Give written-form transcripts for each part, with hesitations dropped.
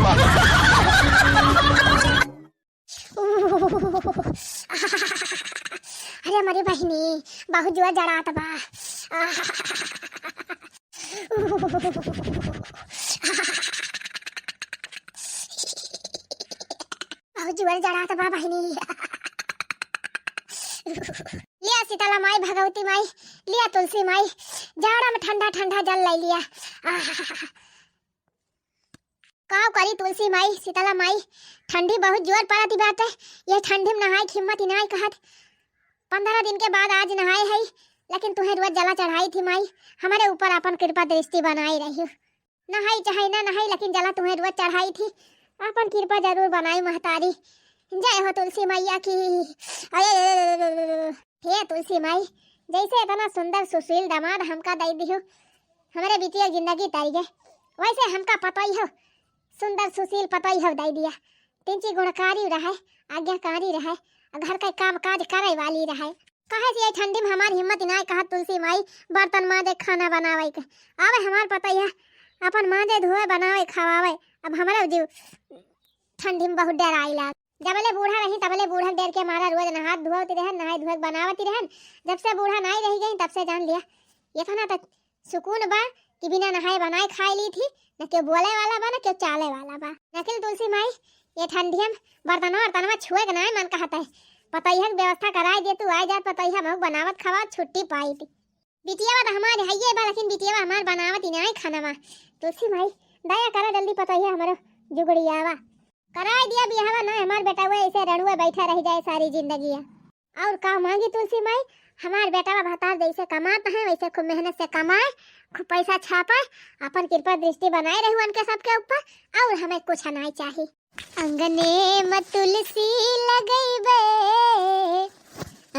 अरे हमारी बहनी बहुत जोर जड़ात बा। बहुत जोर जड़ात बा बहनी। लिया शीतला माई, भगवती माई, लिया तुलसी माई, जाड़ा में ठंडा ठंडा जल ले लिया। काव करी तुलसी माई, शीतला माई, ठंडी बहुत जोर पड़ती बात है। ये ठंडी में नहाए हिम्मत ही नहीं कहत। 15 दिन के बाद आज नहाए है, लेकिन तुम्हें रोज जला चढ़ाई थी माई, हमारे ऊपर अपन कृपा दृष्टि बनाई रही। नहाई चाहे ना नहाई, लेकिन जला तुम्हें रोज चढ़ाई थी, अपन कृपा जरूर बनाई महतारी। जय हो तुलसी मैया की। हे तुलसी माई, जैसे इतना सुंदर सुशील दामाद हमका दे दियो, हमारे बीती जिंदगी तारी गए, वैसे हमका पता ही हो सुंदर सुशील पता ही हो दे दिया। तिंची गुणकारी रहे, आज्ञाकारी रहे, घर का काम काज करे वाली रहे। कहे से ठंडी में हमारी हिम्मत नहीं कहा तुलसी माई बर्तन माजे खाना बनावे के। अब हमार पता ही है अपन माजे धोए बनावे खवावे। अब हमारा जीव ठंडी में बहुत डर आई लाग। जबले बूढ़ा रही तबले बूढ़ा डर के मारा रोज नहा धोती रहन, नहाए धोए बनावती रहन। जब से बूढ़ा नहीं रही गई तब से जान लिया इतना तक सुकून बा कि बिना नहाए बनाए खाई ली थी। न क्यों बोले वाला बा, न क्यों चाले वाला बा। नकिल तुलसी माई ये ठंडिया में बर्तनवा छुए के नहीं मन कहता है। पता ही व्यवस्था कराई दे तू, आ जात पता ही हम बनावत खावा छुट्टी पाई थी। बिटिया बा हमारे है बा, लेकिन बिटिया बा हमार बनावत ही नहीं खाना बा। तुलसी माई दया करा जल्दी, पता ही हमारो जुगड़िया बा कराई दिया बिहावा ना, हमार बेटा वो ऐसे रणुए बैठा रह जाए सारी जिंदगी। और का मांगी तुलसी माई, हमार बेटा भतार जैसे कमाता है वैसे खूब मेहनत से कमाए, खूब पैसा छापाए, अपन कृपा दृष्टि बनाए रहे उनके सबके ऊपर, और हमें कुछ नहीं चाहिए। अंगने में तुलसी लगैबे,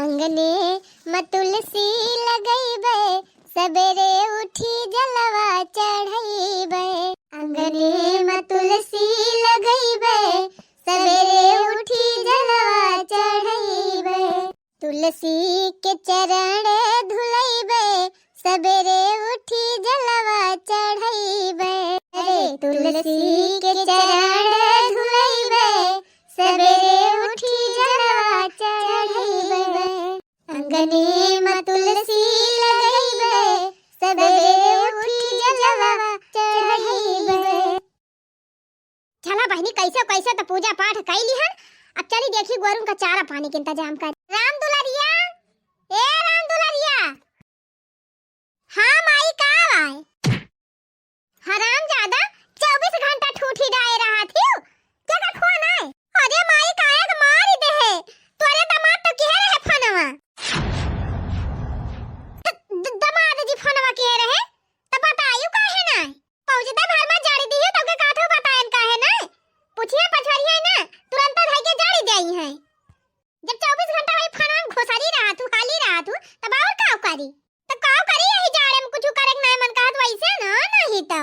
अंगने में तुलसी लगैबे, सबेरे उठी जलवा चढ़ैबे। अंगने में तुलसी लगैबे, सबेरे उठी जलवा चढ़ैबे। तुलसी के चरण धुलैबे, सबेरे उठी जलवा चढ़ैबे। अरे तुलसी के चरण धुलैबे, सबेरे उठी जलवा चढ़ैबे। अंगने में तुलसी लगैबे, सबेरे उठी जलवा चढ़ैबे। चला बहनी कैसे कैसे तो पूजा पाठ कैली है। अब चली देखी गोरुन का चारा पानी के इंतजाम कर। राम दुलारिया, ए राम दुलारिया। हाँ माई का आए हराम ज्यादा 24 घंटा ठूठी डाए रहा थी क्या का खुआ नहीं। अरे माई का एक मार दे है तोरे दामाद तो कह रहे फनवा दामाद जी फनवा कह रहे तो बताइयो काहे ना पहुंचते भर में जाड़ी दी है तो के काठो बताएन काहे ना पूछिए पछरिया ना तुरंत धइ के जाड़ी देई है। जब 24 घंटा वही फनवा घुसरी रहा तू खाली रहा तू तब और का करी तो का करी यही जाड़े में कुछ करे नहीं मन कहत वैसे ना नहीं तो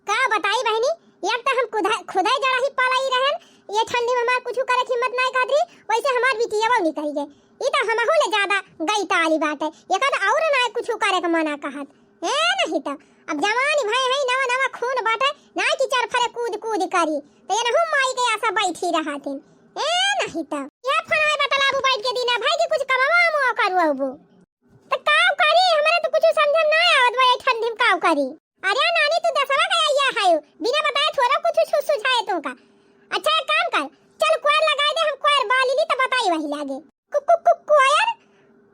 का बताई बहनी। एक तो हम खुदा जड़ा ही पालाई रहन, ये ठंडी में हमार कुछ करे हिम्मत नहीं कहतरी, वैसे हमार बिटिया नहीं कही गए। ई तो हमहु ले ज्यादा गई ताली बात है। एक तो और ना कुछ करे के मना कहत है नहीं तो अब जवानी भाई है नवा नवा खून बाटे ना कि चार फरे कूद कूद करी तो ये ना माई के आशा बैठी रहतिन ए नहीं तो ये फनाए बतलाबू बैठ के दीना भाई की कुछ कमावा मो करवाबू तो काव करी। हमारे तो कुछ समझ में नहीं आवत भाई ठंडी में काव करी। अरे नानी तू दसवा गया या है बिना बताए थोड़ा कुछ सुझाए तो का। अच्छा एक काम कर चल क्वार लगा दे, हम क्वार बाली ली तो बताई वही लागे कुक कुक कुक क्वार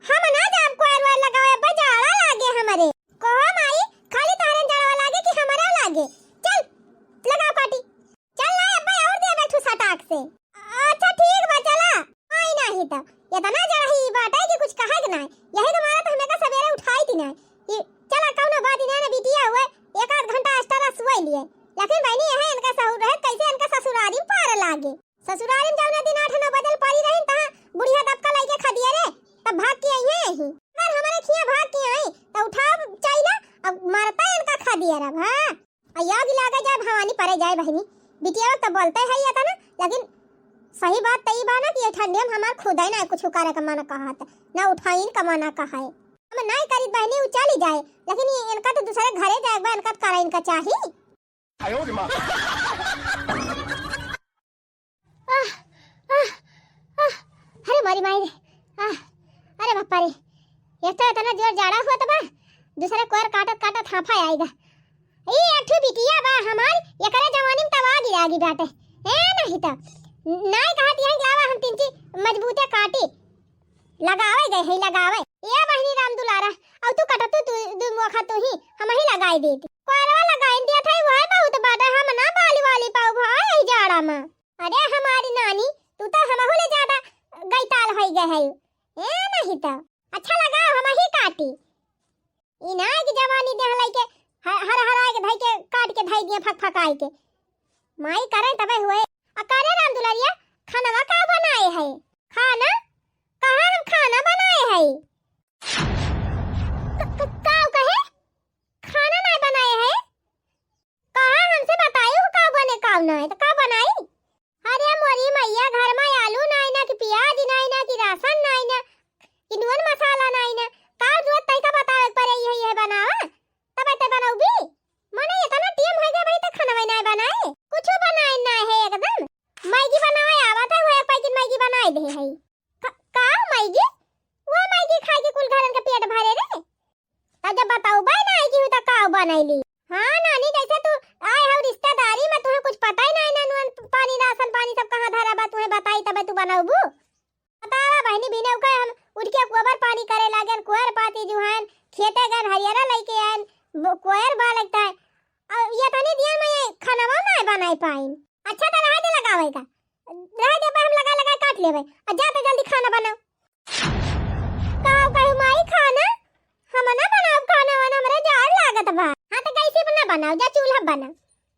हम ना जान क्वार वार लगावे बजाड़ा लागे हमारे को माई खाली तारन जड़ा लागे कि हमारा लागे। चल लगा पार्टी चल ना अब्बा और दे बैठू सटाक से। अच्छा ठीक बा चला आई नहीं तो ये तो ना जड़ा ही बात है कि कुछ कहा कि नहीं यही तुम्हारा तो हमें का सवेरे उठाई थी ना ये चला कौनो बात ही ना बिटिया हुए एक आध घंटा एक्स्ट्रा सोई लिए। लेकिन बहनी यह इनका सहुर रहे कैसे इनका ससुरारी पार लागे। ससुरारी में जौना दिन 8-9 बजे पारी रही तहां बुढ़िया दबका लाके खा दिया रे तब भाग के आई है यही पर हमारे खिया भाग के आई तो उठा चाहिए अब मारता इनका खा दिया रे। हां अयाग लागे जाए भवानी परे जाए बहनी बिटिया तो बोलते है ये था ना, लेकिन सही बात तई बा ना कि ठंडे में हमार खुद ही ना कुछ करे का मना कहा था ना उठाइन का मना कहा है। हम नहीं करी बहनी उ चली जाए, लेकिन इनका तो दूसरे घरे जाए बा इनका करा इनका चाहिए। आह, आह, आह, अरे मारी मारी आह, अरे बापा रे ये तो इतना जोर जाड़ा हुआ तो बा दूसरे कोर काटत काटत हाफा आएगा ई अठू बिटिया बा हमार एकरे जवानी में तवा गिरागी बाटे ए नहीं तो नाय कहत यही लावा हम तीन मजबूते काटी लगावे गए है लगावे ये बहनी राम दुलारा अब तू कटत तू दू मोखा तू ही हम ही लगाई देती कोरवा लगाई दिया था वह बहुत बाटे हम ना बाली वाली पाऊ भाई यही जाड़ा में अरे हमारी नानी तू तो हम ले ज्यादा गईताल होई गए है ए नहीं तो अच्छा लगा हम ही काटी ई ना की जवानी दे हलाई के हर हराए के भाई के काट के भाई दिया फक फकाई के माई करे तबे हुए अकारे राम दुलारिया खाना का बनाए है खाना कहां हम खाना बनाए है काऊ कहे खाना नहीं बनाए है कहां हमसे बताइयो का बने काऊ नहीं तो का बनाई अरे मोरी मैया घर में आलू नहीं ना कि प्याज नहीं ना कि राशन नहीं ना कि नून मसाला नहीं ना का जरूरत तई का बतावे पड़े ये बनावा तब ते बनाऊ भी मने इतना टीम हो गया भाई तो खाना नहीं बनाए कुछ बनाए ना है एकदम मैगी बनाए आवत है वो एक पैकेट मैगी बनाए दे है का मैगी वो मैगी खा के कुल घरन का पेट भरे रे तब जब बताऊ बनाएगी हो तो का बनाईली हां नानी जैसे तू आए हो रिश्तेदारी में तुम्हें कुछ पता ही नहीं ना नून पानी राशन पानी सब कहां धरा बा तुम्हें बताई तब तू बनाऊबू बतावा बहनी बिना का हम उठ के गोबर पानी करे लागन कोयर पाती जुहान खेते गन हरियारा लेके आन कोयर बा लगता है ये तनी दिया में खाना ना बनाई पाइन अच्छा तो रह दे लगावे का रह दे हम लगा लगा काट लेवे और जा तो जल्दी खाना बनाओ काऊ कहू माई खाना हम ना बनाओ खाना वाना हमरे जार लागत बा हां तो कैसे बना बनाओ जा चूल्हा बना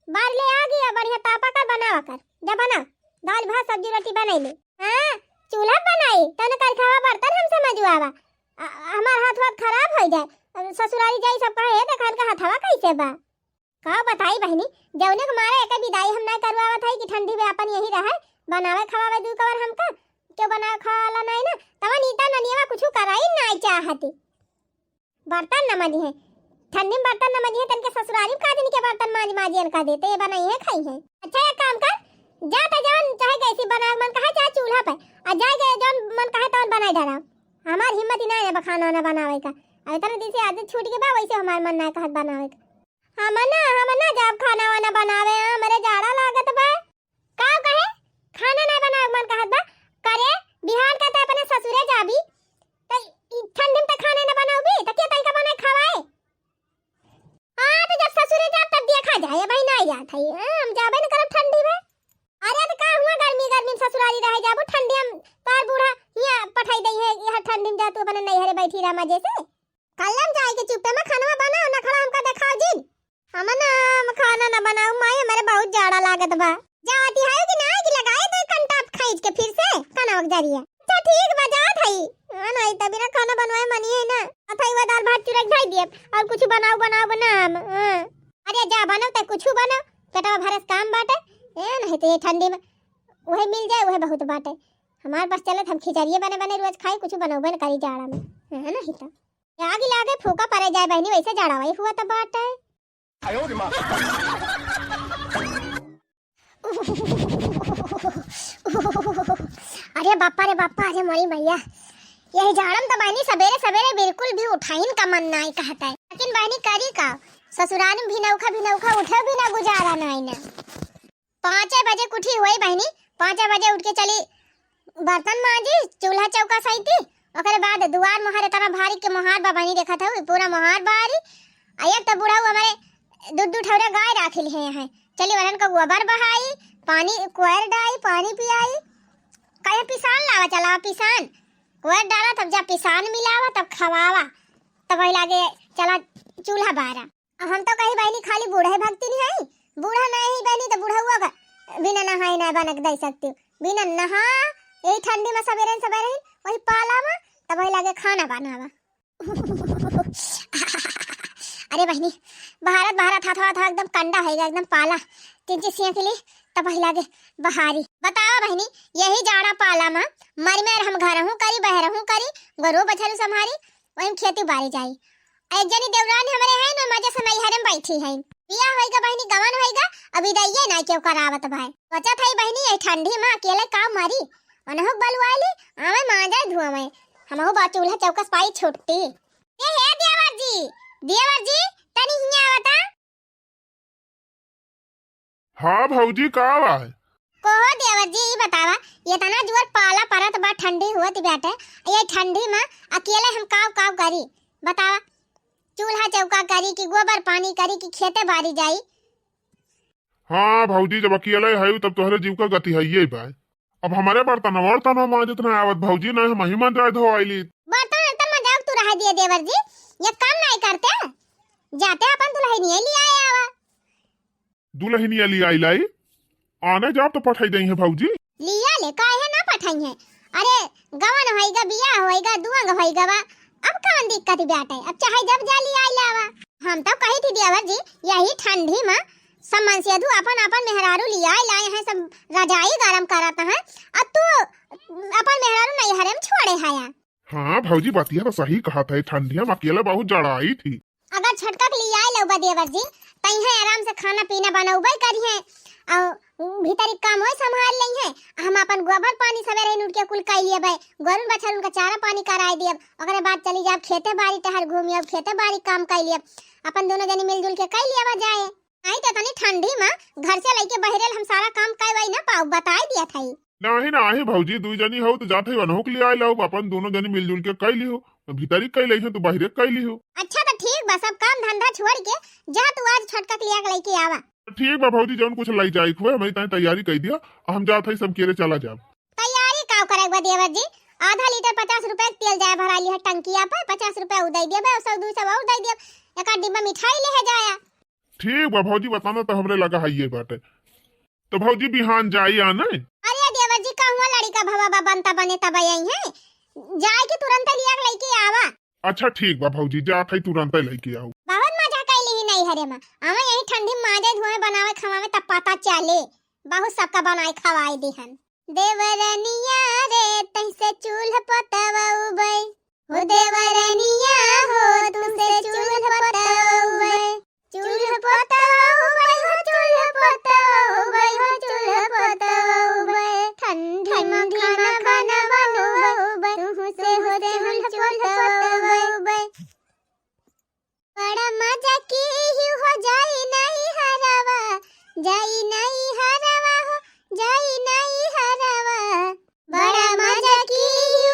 बाहर ले आ गया बढ़िया तापा का बनावा कर जा बना दाल भात सब्जी रोटी बनाई ले हां चूल्हा बनाई तने कल खावा बर्तन हम समझवावा हमार हाथ वाथ खराब हो जाए ससुराली जाई सब कहे देखन का हाथवा कैसे बा का बताई बहनी जौने के मारे एक विदाई हम ना करवावत है कि ठंडी में अपन यही रहे बनावे खवावे दू कवर हमका क्यों बनावे खाला नहीं ना तब नीता ननिया कुछ कराई नहीं चाहती बर्तन न मजी है ठंडी में बर्तन न मजी है तन के ससुराली का दिन के बर्तन माज माजियन का देते ये बनाई है खाई है अच्छा एक काम कर जा त जान चाहे कैसी बना मन कहे चाहे चूल्हा पे आ जाए गए जौन मन कहे तौन बनाई डाला हमार हिम्मत ही नहीं है खाना ना बनावे का अरे तरह दिन से आदत छूट के बा वैसे हमार मन ना कहत बनावे का हम ना जब खाना वाना बनावे हमरे जाड़ा लागत बा का कहे खाना ना बनावे मन कहत बा करे बिहार का त अपने ससुरे जाबी त ठंडी में त खाना ना बनाऊबी त के तई का बनाए खवाए हां तो जब ससुरे जाब तब देखा जाए भाई नहीं जात है हम जाबे न करब ठंडी में अरे तो का हुआ गर्मी गर्मी में ससुराली रह जाबो ठंडी हम तार बूढ़ा यहाँ पठाई दई है यह ठंडी में जा तू अपने नैहरे बैठी रह मजे से कलम जाए के चुपटे में खाना बनाओ ना खड़ा हमका दिखाओ जिन हम खाना ना बनाऊ माई हमारे बहुत जाड़ा लागत बा जाती है कि ना कि लगाए दो कंटा खींच के फिर से खाना वक जरिया अच्छा ठीक बा जात है नहीं त बिना खाना बनवाए मनी है ना अथई वो दाल भात चूरा खाई दिए और कुछ बनाओ बनाओ बना अरे जा बनाओ त कुछ बनाओ पेटवा भरस काम बाटे ए नहीं तो ये ठंडी में वही मिल जाए वही बहुत बाटे हमारे पास चलत हम खिचड़िए बने बने रोज खाई कुछ बनाओ न करी जाड़ा में है ना हिता आगे लागे फूका पड़े जाए बहनी वैसे जाड़ा वही हुआ तो बाटे अरे बापा अरे मोरी भैया यही जाड़म तो बहनी सवेरे सवेरे बिल्कुल भी उठाइन का मन नहीं कहता है लेकिन बहनी करी का ससुराल में भी नौखा उठे भी ना गुजारा नहीं ना 5 बजे कुठी हुई बहनी 5 बजे उठ के चली बर्तन मांजी चूल्हा चौका सईती ओकरे बाद दुआर मोहर इतना भारी के मोहार बाबानी देखा था पूरा मोहार बारी एक तो बूढ़ा हमारे दूध ठौरा गाय राखिल है यहाँ चली वरन का गोबर बहाई पानी कुआर डाई पानी पियाई कहे पिसान लावा चला पिसान कुआर डाला तब जब पिसान मिलावा तब खवावा तब वही लागे चला चूल्हा बारा हम तो कही बहनी खाली बूढ़ा ही भक्ति नहीं है बूढ़ा नहीं बहनी तो बूढ़ा हुआ का बिना नहाए ना बनक दे सकती बिना नहा यही ठंडी में सवेरे सवेरे वही पाला में तब वही लागे खाना बनावा अरे बहनी भारत हाथ एकदम कंडा है एकदम पाला 3 चिसिया के लिए तब वही लागे बहारी बताओ बहनी यही जाड़ा पाला में मर में हम घर हूँ करी बह रहूँ करी गरो बछरू संभारी वही खेती बारी जाई एक जनी देवरानी हमारे है ना मजे से नैहर में बैठी है बिया होएगा बहनी गवन होएगा अभी दैये ना क्यों करावत भाई बचा थई बहनी ए ठंडी में अकेले काम मारी अनहु बलवाली आवे मांजा धुआ में हमहु बा चूल्हा चौकस पाई छुट्टी ए हे देवर जी तनी हिया आवता। हाँ भौजी का है कोहो देवर जी बतावा ये तना जुअर पाला परत बा ठंडी हुत बैठे ये ठंडी में अकेले हम काव करी बतावा चूल्हा चौका करी कि गोबर पानी करी कि खेते बारी जाई। हाँ भौजी जब अकेले है तब तोहरे जीव का गति है ये भाई अब हमारे बर्तन मां जितना आवत भौजी ना हम ही मन जाए धो आईली बर्तन में जाओ तू रह दिए देवर जी ये काम नहीं करते जाते अपन दुल्हनिया ले आए आवा दुल्हनिया ले आई लाई आने जाओ तो पठाई देंगे भौजी लिया ले काहे ना पठाई है अरे गवन होएगा बिया होएगा दुआंग होएगा बा अब कौन दिक्कत बैठे अब चाहे जब जा लिया आई लावा हम तो कही थी देवर जी यही ठंडी में सम्मान से अधू अपन मेहरारू लिया लाए हैं सब रजाई गरम करत हैं अब तू अपन मेहरारू नहीं हरम छोड़े हाया। हाँ भौजी बतिया तो सही कहा था ठंडिया में अकेला बहुत जड़ाई थी अगर छटकक लिया लौबा देवर जी तई है आराम से खाना पीना बनौबे करी है और भीतरी काम होय संभाल लई है हम अपन गोबर पानी सवेरे उठ के कुल काई लिए भाई गोरन बछर उनका चारा पानी कराई दियब ओकरे बाद चली जाब खेते बाड़ी टहर घूमियब खेते बाड़ी काम काई लियब अपन दोनों जनी मिलजुल के काई लियबा जाए आई तो तनी ठंडी में घर से लेके बहरेल हम सारा काम काई ना पाऊ बताई दिया थई नहीं भौजी दुई जनी हो तो जाते वनहोक ले आई लो अपन दोनों जनी मिलजुल के कई लियो भीतरी कई लई तो बाहरे कई लियो। अच्छा तो ठीक बा सब काम धंधा छोड़ के जा तू आज छटकक लिया के लेके आवा। ठीक बा भौजी जौन कुछ लाई जाई हुए हमें ताई तैयारी कर दिया हम जात है सब केरे चला जाब। तैयारी का करे बा देवर जी आधा लीटर 50 रुपए तेल जाए भरा ली है टंकिया पर 50 रुपए उदई देबे और 100 200 और दई देब एक डिब्बा मिठाई ले जाया। ठीक बा भौजी बताना तो हमरे लगा है ये बात तो भौजी बिहान जाई आने। अरे देवर जी कहूं लड़का भवा बनता बने तब आई है जाए के तुरंत लिया के लेके आवा। अच्छा ठीक बा भौजी जात है तुरंत लेके आऊ। बहुत मजा कैली ही नहीं हरे में आवे यही ठंडी माजे धुए बनावे खवावे तब पता चले बहुत सबका बनाए खवाई दिहन देवरनिया रे तैसे चूल्हा पतवाउबे हो देवरनिया हो तुमसे चूल्हा पतवाउबे चूल्हा पतवाउबे हो चूल्हा पतवाउबे हो चूल्हा पतवाउबे ठंडी में खाना बनवाउबे तुमसे हो दे हम चूल्हा पतवाउबे बड़ा मजा की हो जाई नहीं हरावा जाई नहीं हरावा हो जाई नहीं हरावा बड़ा मजा की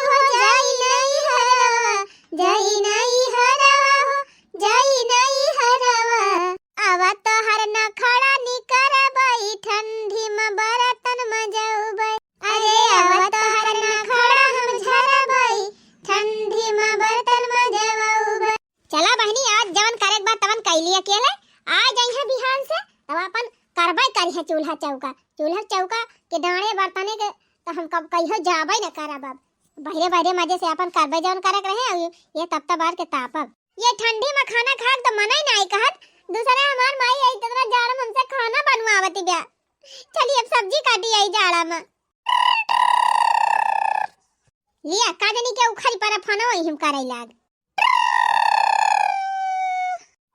हो जाई नहीं हरावा जाई नहीं हरावा हो जाई नहीं हरावा आवा तो हर ना खड़ा नी करबाई ठंडी में बरतन मजाउबे अरे आवा तो हर ना खड़ा हम झरबाई ठंडी में बर्तन मजाउबे। चला बहनी आज जवन करे के बाद तवन कैली अकेले आ जाई है बिहान से तब अपन करबे करी है चूल्हा चौका के डाणे बर्तने के तो हम कब कहियो जाबे न करब बहरे मजे से अपन करबे जवन करे के रहे ये तब बार के तापब ये ठंडी में खाना खा तो मना ही नहीं कहत दूसरे हमार माई आई इतना जाड़ा में हमसे खाना बनवावती बे चलिए अब सब्जी काटी आई जाड़ा में लिया काजनी के उखरी पर फनो हम करे लाग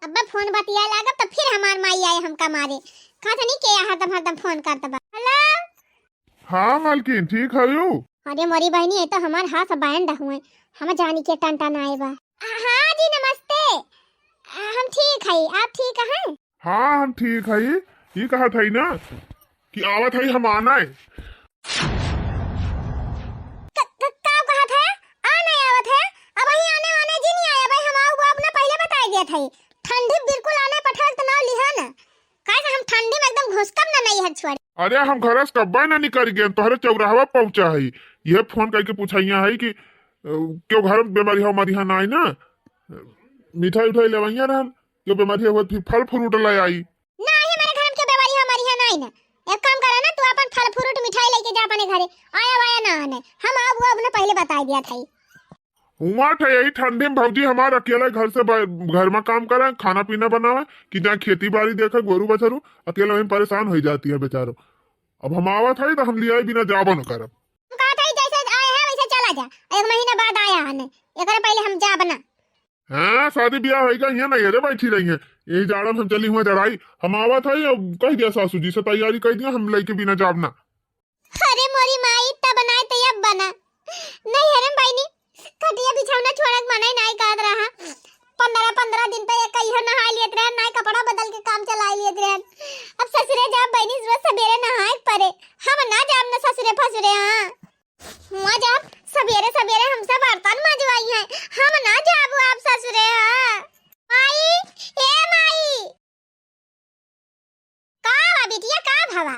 अब फोन बतिया लागब तो फिर हमार माई आए हमका मारे खातनी के हरदम फोन करत बा। हेलो हाँ मालकिन ठीक है यू। अरे मोरी बहनी है तो हमार हाथ बैंड हुए हम जानी के टन आए बा। हाँ जी नमस्ते हम ठीक है आप ठीक हैं। हाँ हम ठीक है ये कहा था ना कि आवत है हम आना है कहा था आने आवत है अब वही आने वाने जी नहीं आया भाई हम आओ वो अपना पहले बता दिया था ठंडी बिल्कुल आने पठार तो ना लिहा ना काहे हम ठंडी में एकदम घुसकम ना नहीं है छोड़। अरे हम घर से कब्बा ना निकल गए तोहरे चौराहा पहुंचा है ये फोन करके पूछाइया है कि क्यों घर में बीमारी हो हमारी यहाँ ना आई ना मिठाई उठाई लेवाइया रहन क्यों बीमारी हो फल फ्रूट ले आई ना है मेरे घर में क्यों बीमारी हमारी यहाँ ना आई ना एक काम करा ना तू अपन फल फ्रूट मिठाई लेके जा अपने घरे आया वाया ना आने हम आप वो अपने पहले बता दिया था। उमाट है यही ठंडे में भौजी हमारा अकेला घर से घर में काम करे खाना पीना बनावे कि जहाँ खेती बाड़ी देखे गोरू बछरू अकेला वहीं परेशान हो जाती है बेचारो अब हम आवा था तो हम लिया बिना जाबो न करब कहा था जैसे आए हैं वैसे चला जा एक महीना बाद आया है एक पहले हम जा बना हाँ शादी ब्याह होगा यहाँ नहीं अरे बैठी रही है यही जाड़ा में हम चली हुआ चढ़ाई हम आवा था अब कह दिया सासू जी से तैयारी कर दिया हम लेके बिना जाब ना। अरे मोरी माई तब बनाए तो अब बना नहीं है रे बहनी खटिया बिछौना छोड़क मनाई नहीं कर रहा 15 दिन पे एक कहीं नहा लियत रहे ना कपड़ा बदल के काम चला लियत रहे अब ससुरे जा बहनी रोज सवेरे नहाए परे हम ना जाम ना ससुरे फसुरे हां हुआ जाब सवेरे सवेरे हमसे बर्तन मजवाई है हम ना जाबू आप ससुरे हां माई ए माई का बिटिया का भवा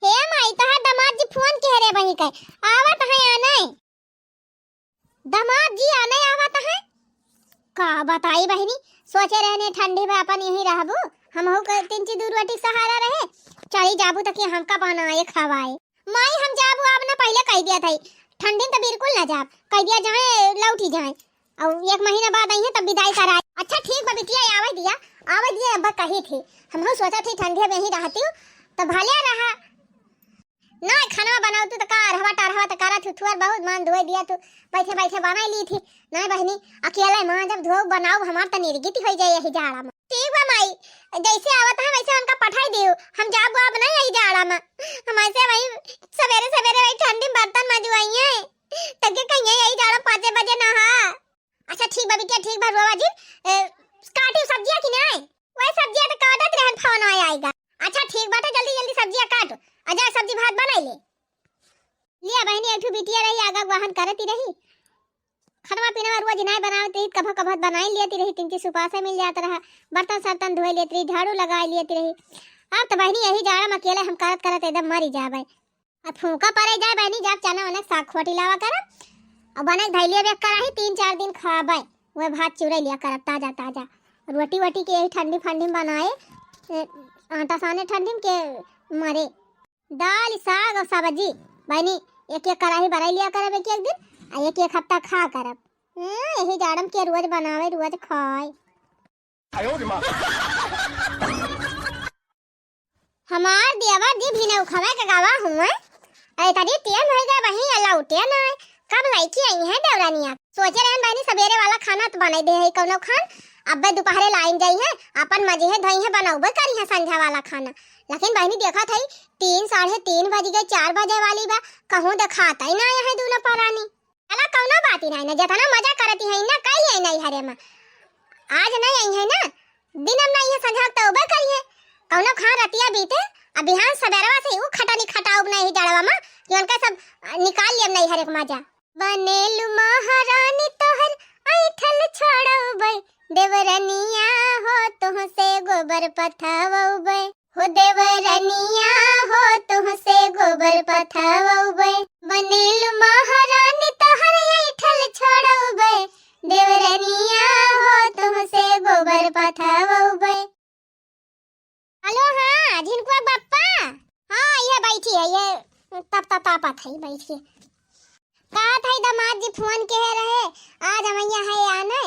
हे माई तहा दामाद जी फोन कह रे बही के आवत है या नहीं दामाद जी आने आवत है का बताई बहनी सोचे रहने ठंडी में अपन यही रहबू हम हो के 3 रोटी सहारा रहे चली जाबू तक हमका बनाए खवाए माई हम जाबू आप ना पहले कह दिया था ठंडी तो बिल्कुल ना जाब कह दिया जाए लौटी जाए और 1 महीना बाद आई है तब विदाई कराए अच्छा ठीक बा बिटिया आवे दिया अब कही थी हम हो सोचा थी ठंडी में यही रहती हूं तो भले रहा ना खाना बनाओ तू तो का रहवा टारवा तो करा थुथुआर बहुत मान धोए दिया तू बैठे बैठे बना ली थी नहीं बहनी अकेला मां जब धो बनाओ हमार त निर्गित हो जाए यही जाड़ा में ठीक बा माई जैसे आवत है वैसे उनका पठाई दियो हम जाब अब नहीं यही जाड़ा में हम ऐसे वही सवेरे सवेरे वही ठंडी बर्तन मजवाई है तके कहीं यही जाड़ा 5 बजे नहा अच्छा ठीक बा बिटिया ठीक बा रोवा जी काटी सब्जियां कि नहीं वही सब्जियां तो काटत रहन फोन आएगा अच्छा ठीक बाटे जल्दी जल्दी सब्जियां काटो अजा सब्जी भात बनाई ले लिया बहनी एक बिटिया रही आगा वाहन करती रही खनवा पीना रोज नहीं बनाती कभी कभी बनाई लेती रही 3 सुपासे मिल जाता रहा बर्तन सर्तन धोए लेती रही झाड़ू लगा लेती रही अब तो बहनी यही जाड़ा में अकेले हम करत करत एकदम मरी जाबे अब फूंका पड़े जाए बहनी जब चना वने साग खोटी लावा कर अब बने धैलिया बेक कराही 3-4 दिन खाबे वो भात चूरे लिया कर ताजा ताजा रोटी वोटी के यही ठंडी फंडी बनाए आटा साने ठंडी के मरे दाल साग और सब्जी बनी एक कढ़ाई बनाई लिया करब एक दिन आ एक हफ्ता खा करब यही जाड़म के रोज बनावे रोज खाए हमार देवर जी भी न खवा के गावा हुआ अरे तरी टेन हो गए वही अलाउटे ना कब लाइकी आई है देवरानिया सोचे रहन बहनी सवेरे वाला खाना तो बनाई दे है कौनो खान अब्बे दोपहरे लाइन जाई है अपन मजे है धई है बनाऊबे करी है संध्या वाला खाना लेकिन बहनी देखा थई 3-3:30 बज गए 4 बजे वाली बा कहूं दिखाता ही ना है दूल्हा परानी अला कौनो बात ही नहीं जतना मजा करती है ना कई है नहीं हरे में आज नहीं आई है ना दिन में नहीं है संध्या तो बे करी है कौनो खा रतिया बीते अब बिहान सवेरवा से ऊ खटानी खटाऊ नहीं जड़वा में कि उनका सब निकाल लियम नहीं हरे मजा बनेलु महारानी तोहर ऐठल छोड़बे देवरनिया हो तुहसे गोबर पथावबे हो देवरनिया हो तुहसे गोबर पथावबे बनेलु महारानी तोहर ऐठल छोड़बे देवरनिया हो तुहसे गोबर पथावबे हेलो हां झिनकुआ बप्पा हां ये बैठी है ये तप तापा थई बैठी का थई दामाद जी फोन कह रहे आज हमैया है आने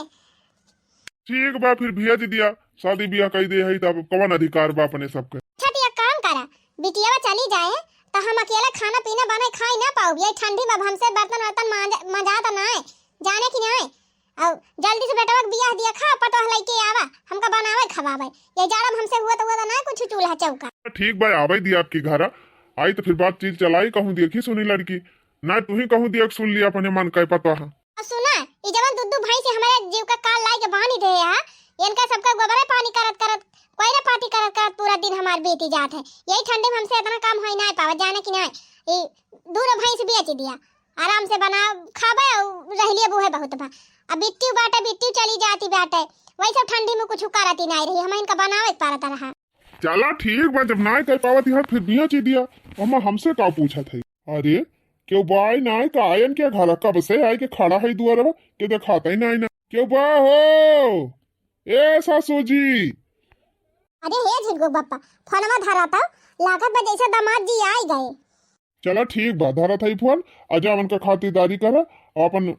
ठीक बा फिर भेज दिया शादी ब्याह कह दे है तब कौन अधिकार बा अपने सबके छटिया काम करा बिटिया चली जाए तो हम अकेले खाना पीना बने खाई ना पाओ ये ठंडी में हमसे बर्तन मजा तो ना जाने की नहीं और जल्दी से बेटा बियाह दिया खा पटवा लेके आवा हमका बनावे खवावे ये जाड़ा हमसे हुआ तो ना कुछ चूल्हा चौका ठीक बा आवे दिया आपकी घर आई तो फिर बातचीत चलाई कहूं देखी सुनी लड़की ना तू ही कहूं दिया सुन लिया अपने मन का पता है सुना ये जवन दुद्दू भाई से हमारे जीव का काल लाई के बानी दे है इनका सबका गोबरे पानी करत करत कोई ना पार्टी करत करत पूरा दिन हमार बीती जात है यही ठंडे में हमसे इतना काम होई ना पावा जाने की नहीं ये दूर भाई से बेच दिया आराम से बना खाबे रह लिए बूहे बहुत बा अब बिट्टी बाटे बिट्टी चली जाती बाटे वही सब ठंडी में कुछ करती नहीं रही हम इनका बनावे पारत रहा चला ठीक बा जब ना कर पावत है फिर बिया ची दिया अम्मा हमसे का पूछा थे अरे क्यों बाई ना का आयन क्या घर कब से आए के खड़ा है दुआर के दिखाता ही नहीं ना क्यों बा हो ए सासू जी अरे हे झिगो बप्पा फोनवा धरा था लागत बा जैसे दामाद जी आई गए चला ठीक बा धरा था फोन अजा मन का खातिरदारी कर अपन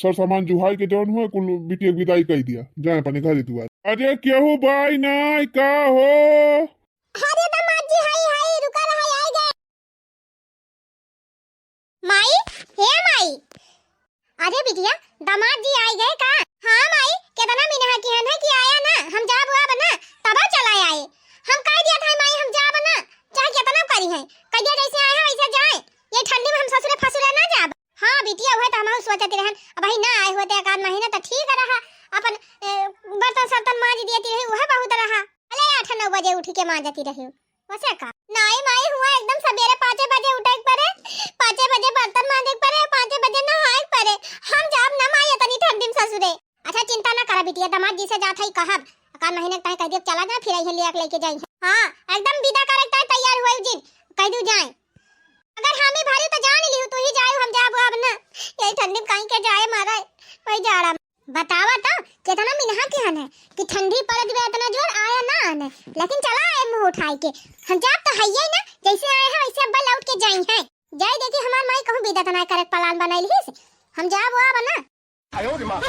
सर सामान जुहाई के जौन हुआ कुल बिटिया विदाई कह दिया जाए अपने घर दुआर अरे केहू बाई ना का हो अरे दामाद जी हाय रुका रहा आई गए माई हे माई अरे बिटिया दामाद जी आई गए का हां माई कितना मिनहा की है कि आया ना हम जाब अब ना तब चला आए। हम कह दिया था माई हम जाब ना चाहे कितना करी है कह दिया जैसे आए हैं वैसे जाए। ये ठंडी में हम ससुरे फसुरे ना जाब। हां बिटिया हुए तो हम सोचते रहन अब भाई ना आए होते एक आध महीना तो ठीक रहा अपन बर्तन सर्तन मांज देती रही वह बहुत रहा। अरे 8-9 बजे उठ के मांजती रही वैसे का नहीं माई हुआ एकदम सवेरे 5 बजे उठे पड़े 5 बजे बर्तन मांजे पड़े 5 बजे नहाए पड़े। हम जाब ना माई इतनी ठंडी में ससुरे। अच्छा चिंता ना करा बिटिया दामाद जी से जात है कहब का महीने तक कह दे चला जा फिर यही लेके जाई। हां एकदम विदा करे तैयार होई जिन कह दू जाए। अगर हम ही भारी तो जान लियो तू ही जाए हम जाब अब ना यही ठंडी में कहीं के जाए मारा वही जाड़ा। बतावा तो कितना मिनहा के हन है कि ठंडी पड़ गई इतना जोर आया ना आने लेकिन चला आए मुंह उठाई के हम जाब तो है ही ना जैसे आए हैं वैसे अब लौट के जाई हैं। जाई देखी हमार माई कहूं विदा तना करे प्लान बनाई ली हम जाब अब ना। आयो रे मां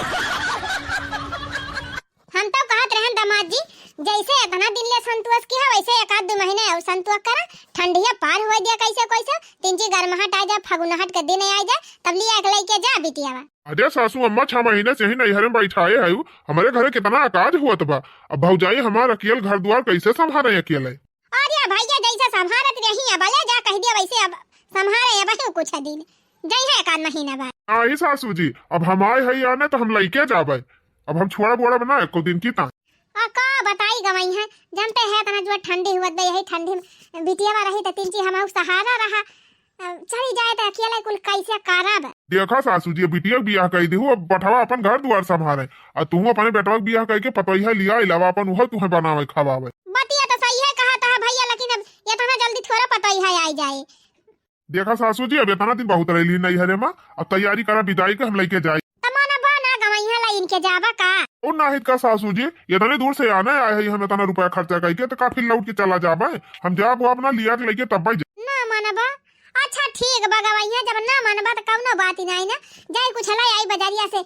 हम तो कहत रहन दामाद जी जैसे इतना दिन ले संतोष की है वैसे एक आध 2 महीने और संतोष करा ठंडिया पार हो दिया कैसे कैसे 3 गर्माहट आ जाए फगुनहट के दिन आ जाए तब लिया के लेके जा बिटियावा। अरे सासू अम्मा 6 महीने से ही नैहर में बैठाए है हमारे घरे कितना अकाज हुआ बा। अब भौजाई हमार अकेले घर द्वार कैसे संभाले अकेले। अरे भैया जैसे संभालत रही अब ले जा कह दिया वैसे अब संभाले अब कुछ दिन जई है एक आध महीना बाद। आई सासू जी अब हम आए है आने तो हम लइके जाबे अब हम छोड़ा बोड़ा बना एको दिन की ता का बताई गवई है जानते है तना जो ठंडी हुआ दे यही ठंडी में बिटियावा रही त 3 हम सहारा रहा चली जाए तो अकेले कुल कैसे करब। देखा सासू जी बिटिया बियाह कह दी अब बठवा अपन घर द्वार संभाले और तू अपने बेटवा बियाह कह के पतोइया लिया इलावा अपन उह तुम्हें बनावे खवावे। बतिया तो सही है कहा था भैया लेकिन अब इतना जल्दी थोड़ा पतोइया आ जाए। देखा सासू जी अब इतना दिन बहुत रही नैहरे में अब तैयारी करा विदाई के हम लेके जाए इनके जाबा का और नाहित का सासू जी इतने दूर से आना आए है हम इतना रुपया खर्चा करके तो काफी लौट के चला जाबे हम जाब अपना लिया के लेके तब ना मानबा। अच्छा ठीक बगवैया जब ना मानबा तो कौनो बात ही नहीं ना जाई कुछ लाई आई बाजारिया से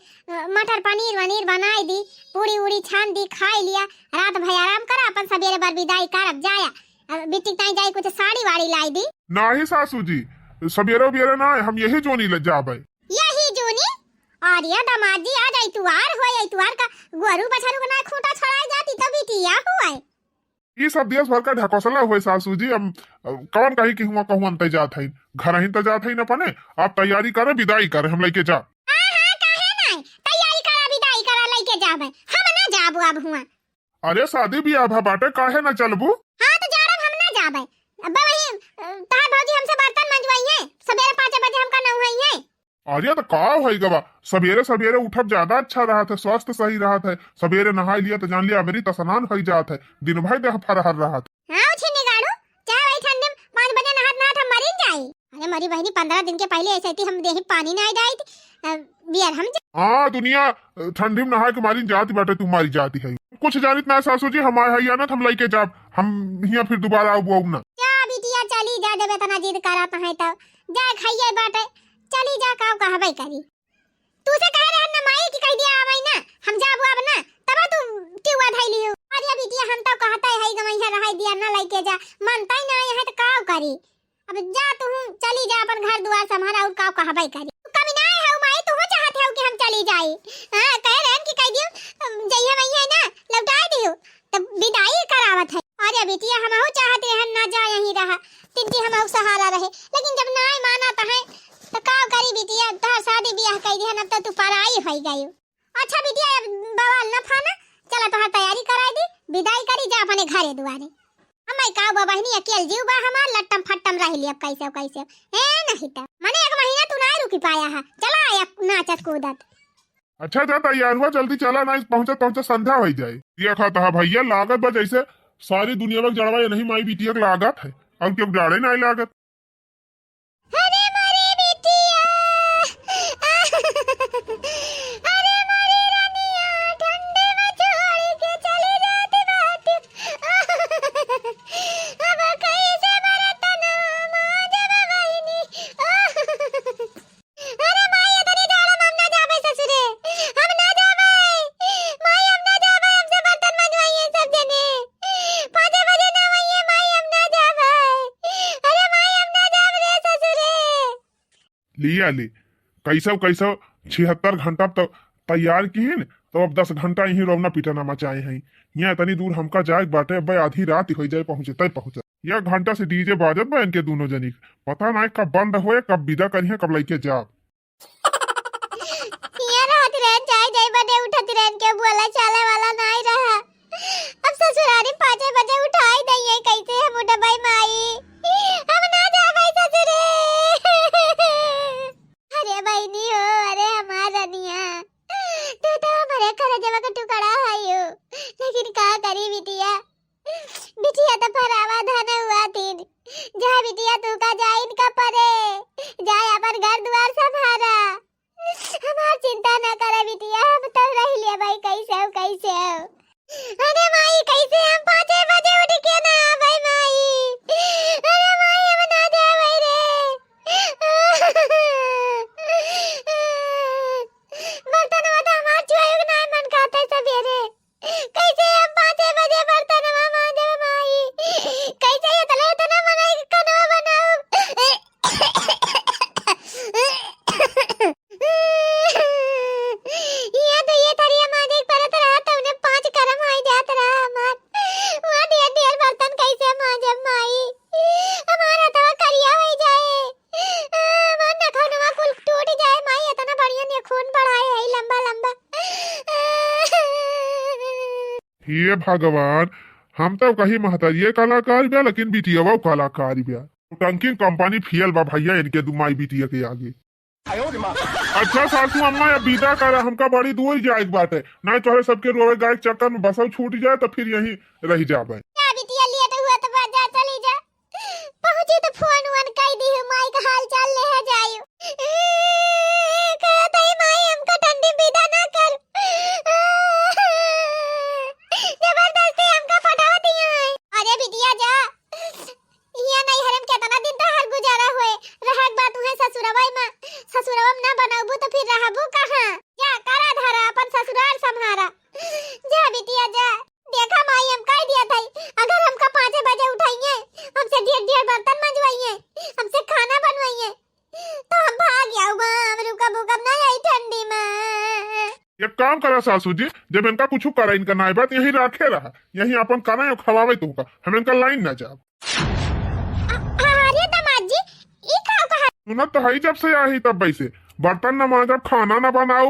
मटर पनीर वनीर बनाई दी पूरी उड़ी छान दी खाई लिया रात भर आराम करा अपन सवेरे बार विदाई करब जाया बिटिक ताई जाई कुछ साड़ी वाड़ी लाई दी। नहीं सासू जी सवेरे बेरे ना हम यही जोनी ले जाबे यही जोनी और ये दामाद जी आज इतवार हो इतवार का गोरू बछरू का ना खूंटा छड़ाई जाती तो बिटिया हुआ ये सब देश भर का ढकोसला हुए सासू जी हम कौन कही कि हुआ कहूं अंत जात है घर ही तो जात है न पने आप तैयारी करे विदाई करे हम लेके जा। हां काहे नहीं तैयारी करा विदाई करा लेके जाबे हम ना जाबू अब हुआ। अरे शादी ब्याह भा बाटे काहे ना चलबू। हां तो जारब हम ना जाबे अब वही तार भौजी हमसे बर्तन मंजवाई है सवेरे 5 बजे हमका नहुई है। अरे तो का है गवा सवेरे सवेरे उठब ज्यादा अच्छा रहा था स्वास्थ्य सही रहा था सवेरे नहाई लिया तो जान लिया मेरी तस्नान हो जात है दिन भर देह फरहर रहा था। हां उठी निगाड़ू चाहे वही ठंडे 5 बजे नहात ना हम मरी जाई। अरे मरी बहनी 15 दिन के पहले ऐसे थी हम देही पानी ना आई थी बियर हम। हां दुनिया ठंडी में नहा के मारी जाती बाटे तू मारी जाती है कुछ जानित ना सासू जी हम आए है ना हम लेके जाब हम हिया फिर दोबारा आऊ ना। जा बिटिया चली जा जब इतना जिद करात है तो जा खाइए बाटे चली जा काव कहबे करी तू से कह रहे न माई की कह दिया आवई ना हम जाबू अब ना तब तू क्यों धैली हो। अरे बिटिया हम तो कहता है गमैया रह दिया ना लेके जा मानता ही ना है तो काव करी अब जा तू चली जा अपन घर द्वार संभारा और काव कहबे करी कमी ना है माई तू चाहते हो कि हम चली जाई। हां कह रहे कि कह दियो जइया भैया ना लौटा दियो तब विदाई करावत है। अरे बिटिया हम चाहते हैं ना जा यहीं रहा तिनकी हम सहारा रहे लेकिन जब ना माना तो है तो काव करी बिटिया तोहर शादी ब्याह कई दिहन अब तो तू पराई होई गई। अच्छा बिटिया बवाल न फाना चला तोहर तैयारी कराई दी विदाई करी जा अपने घरे दुआरे हमाई काव बहनी अकेल जीव बा हमार लट्टम फट्टम रह लिया कैसे ए नहीं त माने 1 महीना तू ना रुकी पाया है चला आया नाचत कूदत। अच्छा जा तैयार हुआ जल्दी चला ना पहुंचे संध्या हो जाए। ये खाता है भैया लागत बा जैसे सारी दुनिया में जड़वा नहीं माई बिटिया लागत है और क्यों जाड़े नहीं लागत। लिया ले कैसा 76 घंटा तक तैयार की है तो अब 10 घंटा यही रोना पीटना मचाए हैं। यहाँ इतनी दूर हमका जाए बाटे, अब आधी रात ही हो जाए पहुंचे तय पहुंचे। यह घंटा से डीजे बाजत बा इनके दोनों जनी, पता ना कब बंद होए कब विदा करिए कब लइके जाब। ये रात रहन जाए जाए बने उठत रहन के बोला चाले वाला नहीं रहा। अब ससुरारी 5 बजे उठाई दइए कैसे हम उठबै माई, हम ना जा भाई ससुरे। अरे बहनी हो, अरे हमार रनिया तू तो हमारे घर जवा का टुकड़ा है यो, लेकिन का करी बिटिया, बिटिया तो फरावा धन हुआ तीन। जा बिटिया तू का जा इनका परे, जाए अपन घर द्वार संभारा, हमार चिंता न करे बिटिया, हम तो रह लिया भाई कैसे हो कैसे हो। अरे माई कैसे हम 5 बजे उठ के ना भाई माई, अरे माई हम ना जा भाई रे। बर्तन वाला हमार छुआयो ना मन खाता सवेरे, कैसे हम 5 बजे बर्तन मांजे माई, कैसे ये तले तना बनाई कनवा बनाओ। ये तो ये तरिया मांजे परत रहा तो उन्हें 5 करम आई जात रहा हमार, वहाँ ढेर ढेर बर्तन कैसे मांजे माई, हमारा तो करिया हो जाए, मन न खाना कुल टूट जाए माई, इतना बढ़िया ने खून बढ़ाए है लंबा लंबा। हे भगवान, हम तो कहीं महतरिये कलाकार बा, लेकिन बिटिया वो कलाकार बा। टंकी कंपनी फियल बा भैया इनके दुमाई बिटिया के आगे। अच्छा सासू अम्मा या विदा कर, हमका बड़ी दूर जाए बाटे, ना तोहरे सबके रोवे गाय चक्कर में बसल छूट जाए तो फिर यहीं रह जाबे। क्या बिटिया लेट हुआ तो बाजा चली जा, पहुंची तो फोन वन कई दी माई का हाल चाल ले है जायो। कहत है माई हमका ठंडी विदा ना कर, जबरदस्ती हमका पटावती है। अरे बिटिया जा, ये नहीं हरम केतना दिन तो हर गुजारा होए, रहक बात है ससुरवाई में, ससुरवा में ना बनाबू तो फिर रहबू कहां। जा करा धरा अपन ससुराल संभारा, जा बिटिया जा। देखा माई हम कह दिया था, अगर हमका 5 बजे उठाइए, हमसे ढेर ढेर बर्तन मंजवाइए, हमसे खाना बनवाइए, तो हम भाग जाऊ मां, हम रुका भूकंप ना आई ठंडी में। एक काम करा सासू जी, जब इनका कुछ करा इनका नाई बात यहीं रखे रहा, यहीं अपन करा और खवावे तुमका, हम इनका लाइन ना जाब। अरे दामाद जी ई का कहा सुनत तो है जब से आई तब वैसे बर्तन न मांजब, खाना न बनाओ,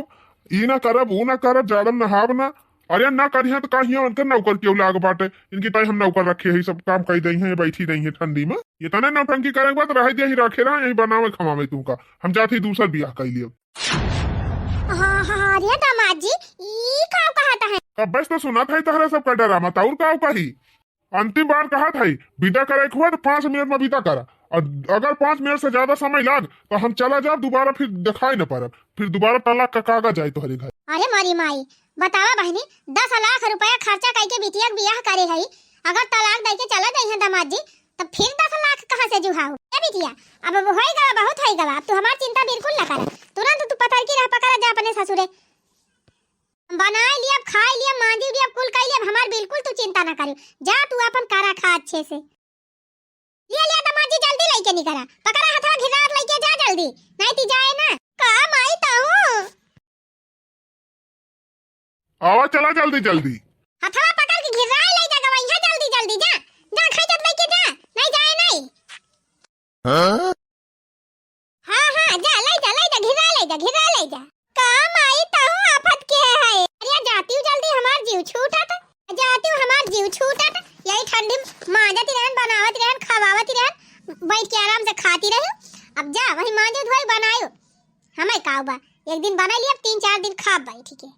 ई ना करब ऊ ना करब, जाड़म नहाब ना। अरे ना करिए तो कहिए उनके नौकर क्यों लाग बाटे, इनकी तय हम नौकर रखे है, सब काम कर दई है, बैठी नहीं है ठंडी में। ये तने नौटंकी करे बाद रह दे ही रखे रहा, यही बनावे खवावे तुमका, हम जाती दूसर बियाह कर लिए। हां हां अरे दामाद जी ई का कहता है। अब बस तो सुना था तहरा सब का डरामा, ताउर का कही अंतिम बार कहा था विदा करे हुआ तो 5 मिनट में विदा करा, और अगर 5 मिनट से ज्यादा समय लाग तो हम चला जाब, दोबारा फिर दिखाई न पड़ब, फिर दोबारा तलाक का कागज आए तुम्हारे घर। अरे मारी माई बतावा बहनी, 10 लाख रुपया खर्चा करके बिटिया के बियाह करे है, अगर तलाक दे के चला जाई है दामाद जी तो फिर 10 लाख कहां से जुहाओ। ए बिटिया अब होएगा बहुत होएगा, अब तू हमार चिंता बिल्कुल न कर, तुरंत तू पतर की रह पकड़ा जा अपने ससुरे, बनाए लिया खाए लिया मांदी लिया कुल कर लिया, हमार बिल्कुल तू चिंता न करियो, जा तू अपन कारा खा अच्छे से। लिया लिया दामाद जी जल्दी लेके निकला, पकड़ा हथवा घिरात लेके जा जल्दी, नहीं ती जाए ना काम आई ताऊ। आवा चला जल्दी जल्दी, हथवा पकड़ के घिराए ले जा गवैया, जल्दी जल्दी जा जा खैजत लेके जा, नहीं जाए नहीं। हां हां जा घिरा ले जा काम आई ताऊ, आफत के है। अरे जाती हूं जल्दी, हमार जीव छूटत, जाती हूं हमार जीव छूटत, यही ठंडी मांजती रहन, बनावत रहन, खवावत रहन, बैठ के आराम से खाती रहूं। अब जा वही मांजे धोई बनायो, हमें काबा एक दिन बना लिया, 3-4 दिन खा बैठ के।